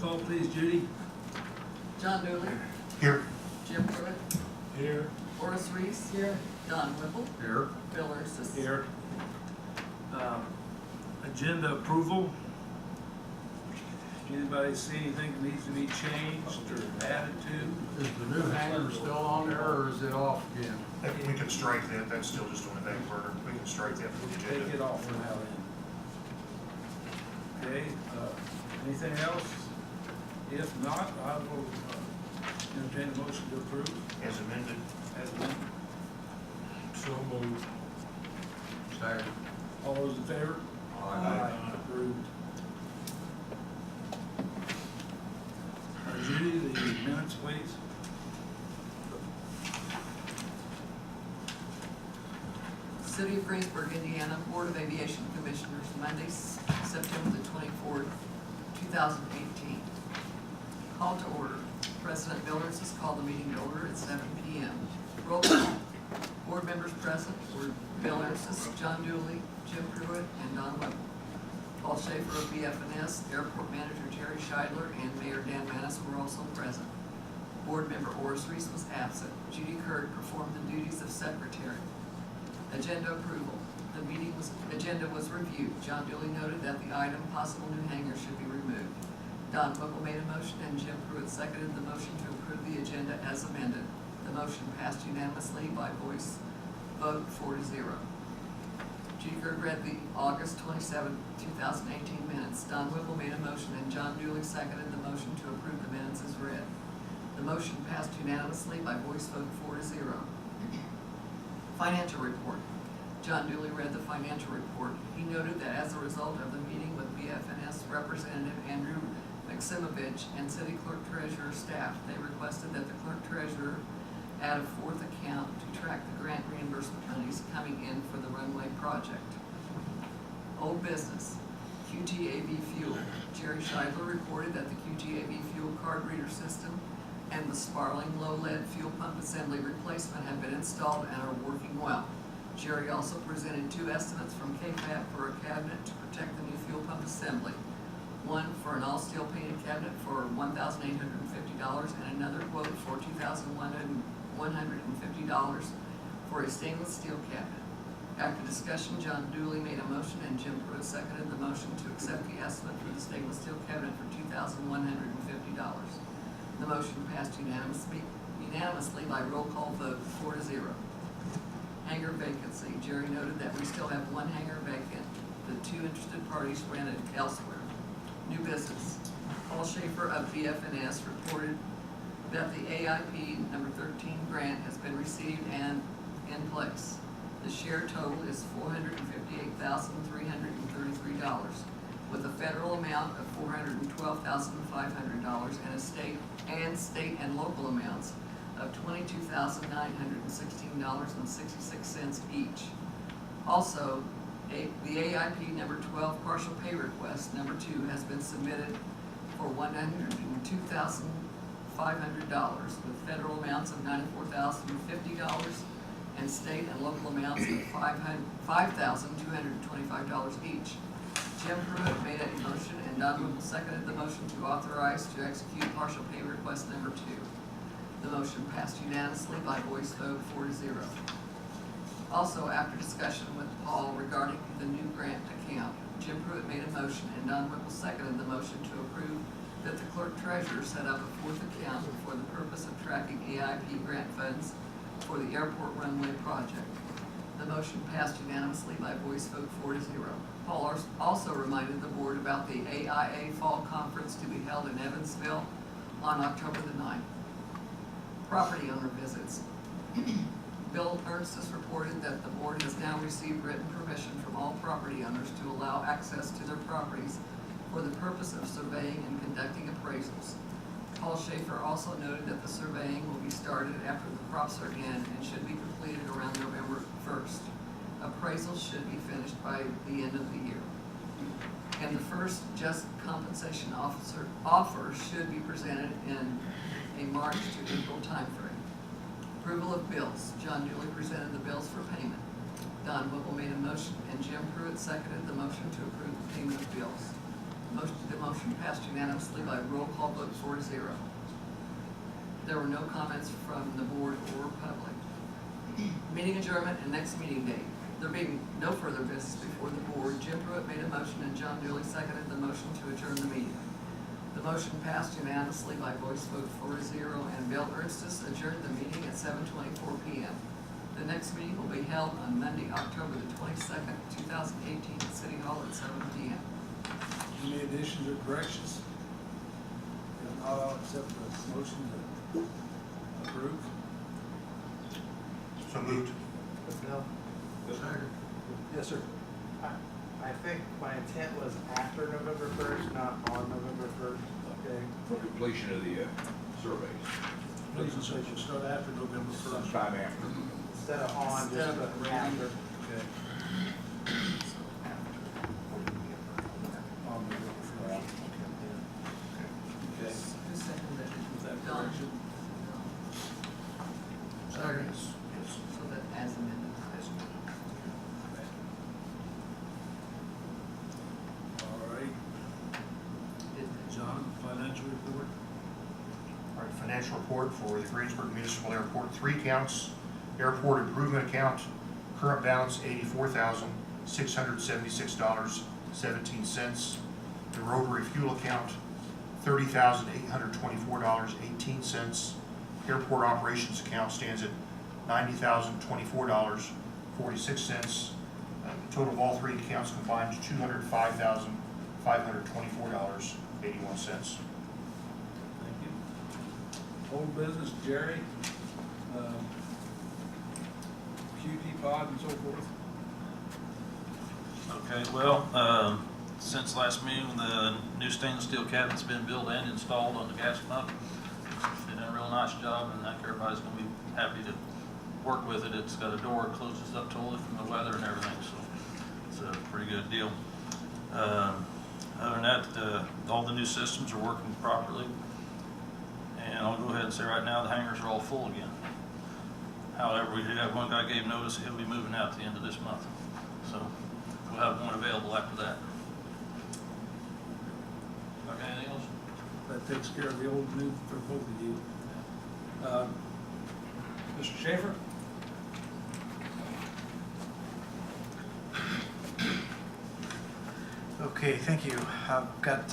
call, please, Judy. John Dooley. Here. Jim Pruitt. Here. Horace Reese. Here. Don Whipple. Here. Bill Ursus. Here. Agenda approval. Anybody see anything that needs to be changed or added to? Is the new hangar still on there, or is it off again? We can strike that, that's still just on the back burner, we can strike that from the Take it agenda. off for now then. Okay, anything else? If not, I will entertain a motion to approve As amended. as amended. So moved. Second. All those in favor? Approved. Judy, the minutes, please. City of Greensburg, Indiana, Board of Aviation Commissioners, Monday, September the 24th, 2018. Call to order. President Bill Ursus called the meeting to order at 7 p.m. Roll call. Board members present were Bill Ursus, John Dooley, Jim Pruitt, and Don Whipple. Paul Shaffer of BF&S, Airport Manager Jerry Scheidler, and Mayor Dan Manis were also present. Board member Horace Reese was absent. Judy Kirk performed the duties of secretary. Agenda approval. The agenda was reviewed. John Dooley noted that the item possible new hangar should be removed. Don Whipple made a motion and Jim Pruitt seconded the motion to approve the agenda as amended. The motion passed unanimously by voice vote 4-0. Judy Kirk read the August 27, 2018 minutes. Don Whipple made a motion and John Dooley seconded the motion to approve the minutes as read. The motion passed unanimously by voice vote 4-0. Financial report. John Dooley read the financial report. He noted that as a result of the meeting with BF&S Representative Andrew Maximovich and City Clerk Treasurer staff, they requested that the Clerk Treasurer add a fourth account to track the grant reimbursement monies coming in for the Runway project. Old business. QTAV fuel. Jerry Scheidler reported that the QTAV fuel card reader system and the Sparling low-lead fuel pump assembly replacement have been installed and are working well. Jerry also presented two estimates from KFAB for a cabinet to protect the new fuel pump assembly. One for an all-steel painted cabinet for $1,850 and another quote for $2,150 for a stainless steel cabinet. After discussion, John Dooley made a motion and Jim Pruitt seconded the motion to accept the estimate for the stainless steel cabinet for $2,150. The motion passed unanimously by roll call vote 4-0. Hangar vacancy. Jerry noted that we still have one hangar vacant. The two interested parties rented elsewhere. New business. Paul Shaffer of BF&S reported that the AIP number 13 grant has been received and in place. The share total is $458,333, with a federal amount of $412,500 and a state and local amounts of $22,916.66 each. Also, the AIP number 12 partial pay request number 2 has been submitted for $102,500 with federal amounts of $94,050 and state and local amounts of $5,225 each. Jim Pruitt made a motion and Don Whipple seconded the motion to authorize to execute partial pay request number 2. The motion passed unanimously by voice vote 4-0. Also, after discussion with Paul regarding the new grant account, Jim Pruitt made a motion and Don Whipple seconded the motion to approve that the clerk treasurer set up a fourth account for the purpose of tracking AIP grant funds for the airport runway project. The motion passed unanimously by voice vote 4-0. Paul also reminded the board about the AIA Fall Conference to be held in Evansville on October the 9th. Property owner visits. Bill Ursus reported that the board has now received written permission from all property owners to allow access to their properties for the purpose of surveying and conducting appraisals. Paul Shaffer also noted that the surveying will be started after the crops are in and should be completed around November 1st. Appraisals should be finished by the end of the year. And the first just compensation offer should be presented in a March to April timeframe. Approval of bills. John Dooley presented the bills for payment. Don Whipple made a motion and Jim Pruitt seconded the motion to approve the payment of bills. The motion motion passed unanimously by roll call vote 4-0. There were no comments from the board or public. Meeting adjournment and next meeting date. There being no further business before the board, Jim Pruitt made a motion and John Dooley seconded the motion to adjourn the meeting. The motion passed unanimously by voice vote 4-0, and Bill Ernstis adjourned the meeting at 7:24 p.m. The next meeting will be held on Monday, October the 22nd, 2018, at City Hall at 7 p.m. Any additions or corrections? If not, I'll accept the motion to approve. So moved. No, Second. Yes, sir. I think my intent was after November 1st, not on November 1st. Okay. For completion of the surveys, Please, and so you'll start after November 1st. sometime after. Instead of on, Instead just of put after. after. Okay. On November 1st. Okay. Who seconded it? With that Don. correction. Second. So that as amended. All right. Did- John, financial report? All right, financial report for the Greensburg Municipal Airport, 3 counts. Airport improvement account, current balance $84,676.17. The rotary fuel account, $30,824.18. Airport operations account stands at $90,024.46. The total of all 3 accounts combined is $205,524.81. Thank you. Old business, Jerry, QT pod and so forth. Okay, well, since last meeting, the new stainless steel cabinet's been built and installed on the gas pump. Did a real nice job, and I think everybody's gonna be happy to work with it. It's got a door, it closes up totally from the weather and everything, so it's a pretty good deal. Other than that, all the new systems are working properly. And I'll go ahead and say right now, the hangars are all full again. However, we do have one guy gave notice, he'll be moving out at the end of this month. So we'll have one available after that. Okay, anything else? That takes care of the old and new for both of you. Mr. Shaffer? Okay, thank you. I've got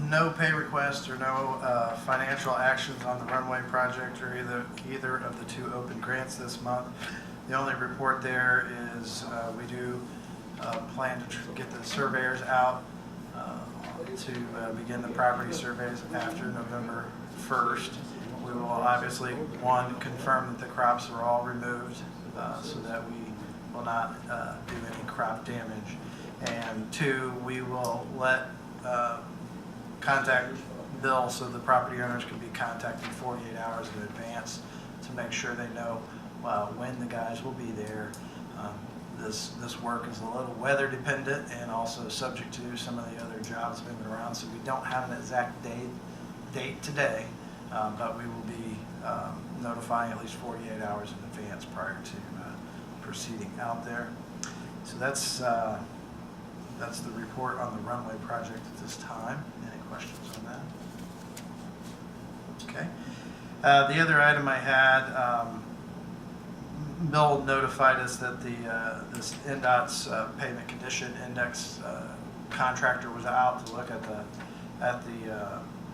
no pay requests or no financial actions on the Runway project or either of the 2 open grants this month. The only report there is we do plan to get the surveyors out to begin the property surveys after November 1st. We will obviously, 1, confirm that the crops are all removed so that we will not do any crop damage. And 2, we will contact Bill so the property owners can be contacted 48 hours in advance to make sure they know when the guys will be there. This work is a little weather dependent and also subject to some of the other jobs moving around, so we don't have an exact date today, but we will be notifying at least 48 hours in advance prior to proceeding out there. So that's the report on the Runway project at this time. Any questions on that? Okay. The other item I had, Bill notified us that this NDOT's pavement condition index contractor was out to look at the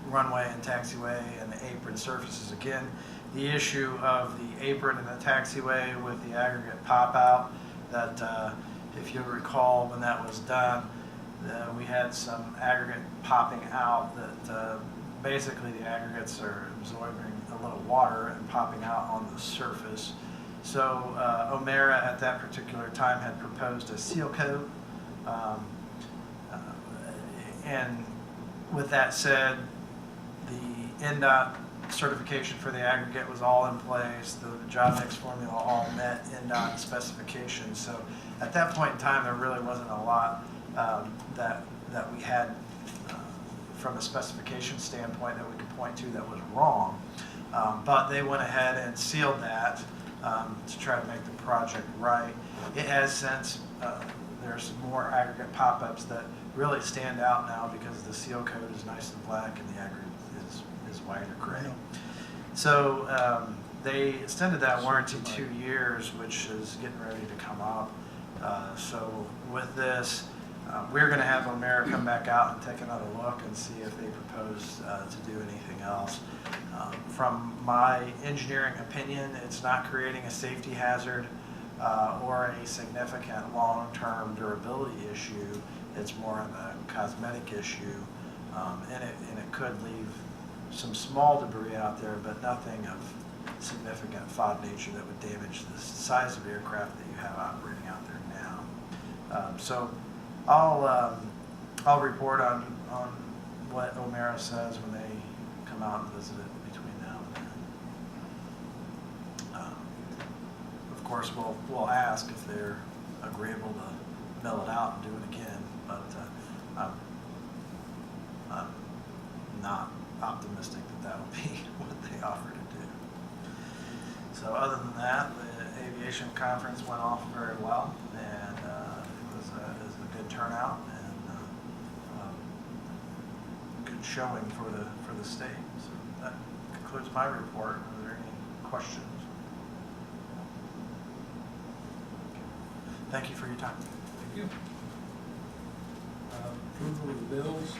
runway and taxiway and the apron surfaces again. The issue of the apron and the taxiway with the aggregate pop out, that if you'll recall when that was done, we had some aggregate popping out that basically the aggregates are absorbing a little water and popping out on the surface. So O'Mara at that particular time had proposed a seal coat. And with that said, the NDOT certification for the aggregate was all in place. The job mix formula all met NDOT specifications. So at that point in time, there really wasn't a lot that we had from a specification standpoint that we could point to that was wrong. But they went ahead and sealed that to try to make the project right. It has since, there's some more aggregate pop-ups that really stand out now because the seal coat is nice and black and the aggregate is white or gray. So they extended that warranty 2 years, which is getting ready to come up. So with this, we're going to have O'Mara come back out and take another look and see if they propose to do anything else. From my engineering opinion, it's not creating a safety hazard or a significant long-term durability issue. It's more of a cosmetic issue, and it could leave some small debris out there, but nothing of significant FOD nature that would damage the size of aircraft that you have operating out there now. So I'll report on what O'Mara says when they come out and visit it between now and then. Of course, we'll ask if they're agreeable to mill it out and do it again, but I'm not optimistic that will be what they offer to do. So other than that, the aviation conference went off very well, and it was a good turnout and good showing for the state. So that concludes my report. Are there any questions? Thank you for your time. Thank you. Approval of the bills.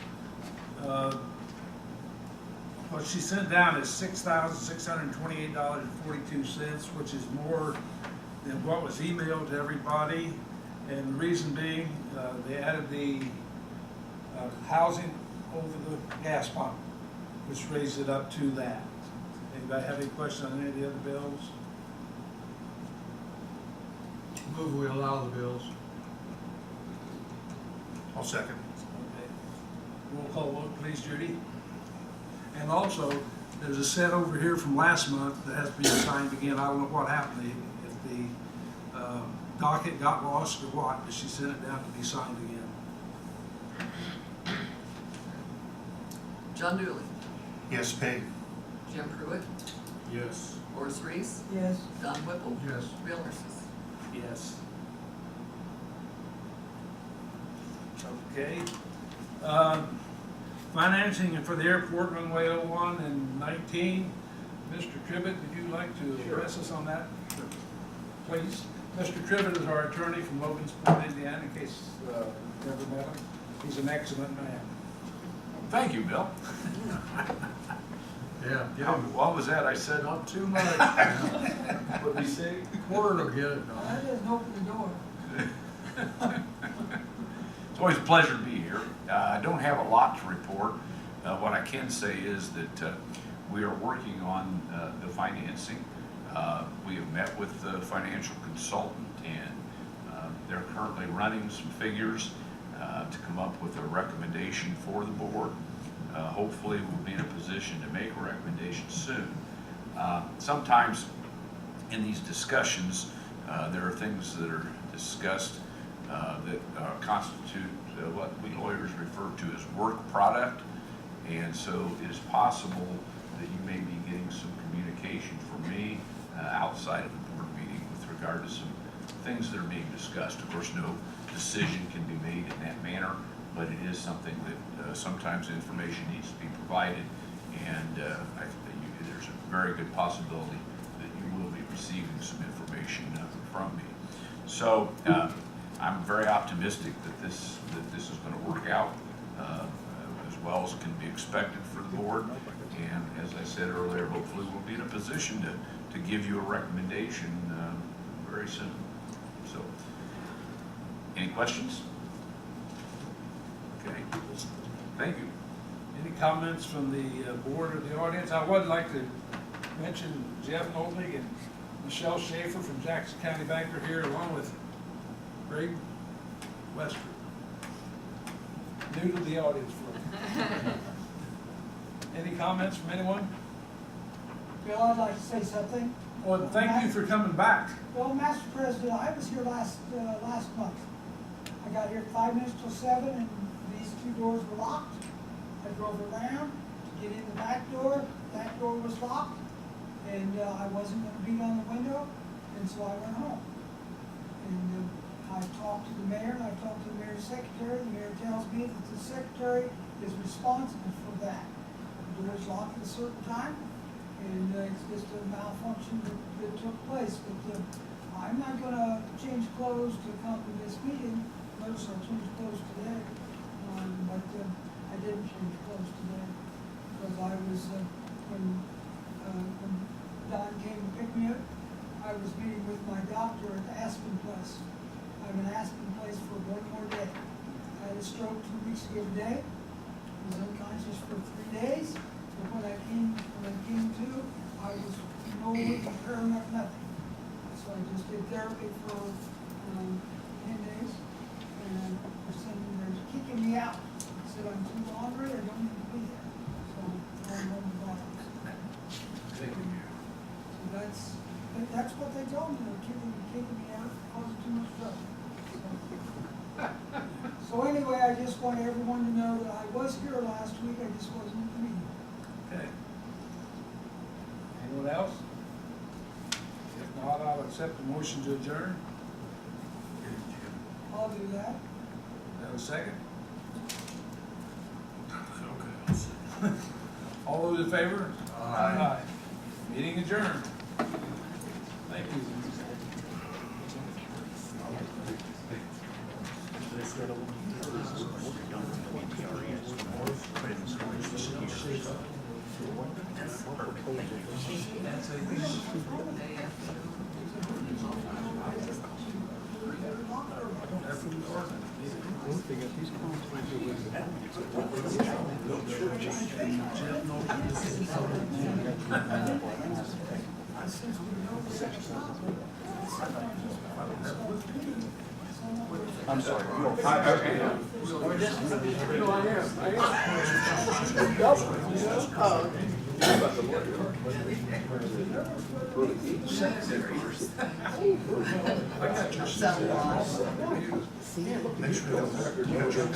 What she sent down is $6,628.42, which is more than what was emailed to everybody. And the reason being, they added the housing over the gas pump, which raised it up to that. Anybody have any questions on any of the other bills? Move we allow the bills. I'll second. Okay. Roll call vote, please, Judy. And also, there's a set over here from last month that has to be signed again. I don't know what happened, if the docket got lost or what, but she sent it down to be signed again. John Dooley, Yes, pay. Jim Pruitt, Yes. Horace Reese, Yes. Don Whipple, Yes. Bill Nurses. Yes. Okay. Financing for the airport, runway 01 and 19. Mr. Tribbett, would you like to address us on that? Please. Mr. Tribbett is our attorney from Logansport, Indiana, in case you've never met him. He's an excellent man. Thank you, Bill. Yeah, get How- him. What was that I said? Not too much. What did we say? Quarter will get it I done. just opened the door. It's always a pleasure to be here. I don't have a lot to report. What I can say is that we are working on the financing. We have met with the financial consultant, and they're currently running some figures to come up with a recommendation for the board. Hopefully, we'll be in a position to make a recommendation soon. Sometimes in these discussions, there are things that are discussed that constitute what we lawyers refer to as work product. And so it is possible that you may be getting some communication from me outside of the board meeting with regard to some things that are being discussed. Of course, no decision can be made in that manner, but it is something that sometimes information needs to be provided, and I think that there's a very good possibility that you will be receiving some information from me. So I'm very optimistic that this is going to work out as well as can be expected for the board. And as I said earlier, hopefully we'll be in a position to give you a recommendation very soon. So, any questions? Okay, thank you. Any comments from the board or the audience? I would like to mention Jeff Mobley and Michelle Shaffer from Jackson County Bank are here, along with Greg Westford. New to the audience for Any comments from anyone? Bill, I'd like to say something. Well, thank you for coming back. Well, Master President, I was here last month. I got here at 5 minutes till 7, and these two doors were locked. I drove around to get in the back door. That door was locked, and I wasn't going to beat on the window, and so I went home. And I talked to the mayor and I talked to the mayor's secretary. The mayor tells me that the secretary is responsible for that. The door's locked at a certain time, and it's just a malfunction that took place. But I'm not gonna change clothes to come to this meeting. Notice I changed clothes today, but I didn't change clothes today because I was, when Don came to pick me up, I was meeting with my doctor at Aspen Place. I'm in Aspen Place for one more day. I had a stroke 2 weeks ago today. I was unconscious for 3 days. But when I came to, I was no impairment, nothing. So I just did therapy for 10 days. And they're kicking me out. I said, I'm too ornery, I don't need to be there. So I'm home to bottom. So that's what they told me. They're kicking me out, causing too much trouble. So anyway, I just want everyone to know that I was here last week, I just wasn't at the meeting. Okay. Anyone else? If not, I'll accept the motion to adjourn. I'll do that. Have a second? All those in favor? Aye. Meeting adjourned. Thank you. I'm sorry. Make sure you don't joke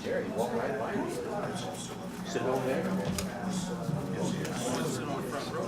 Jerry, walk right by you. Sit over there. Sit on the front row.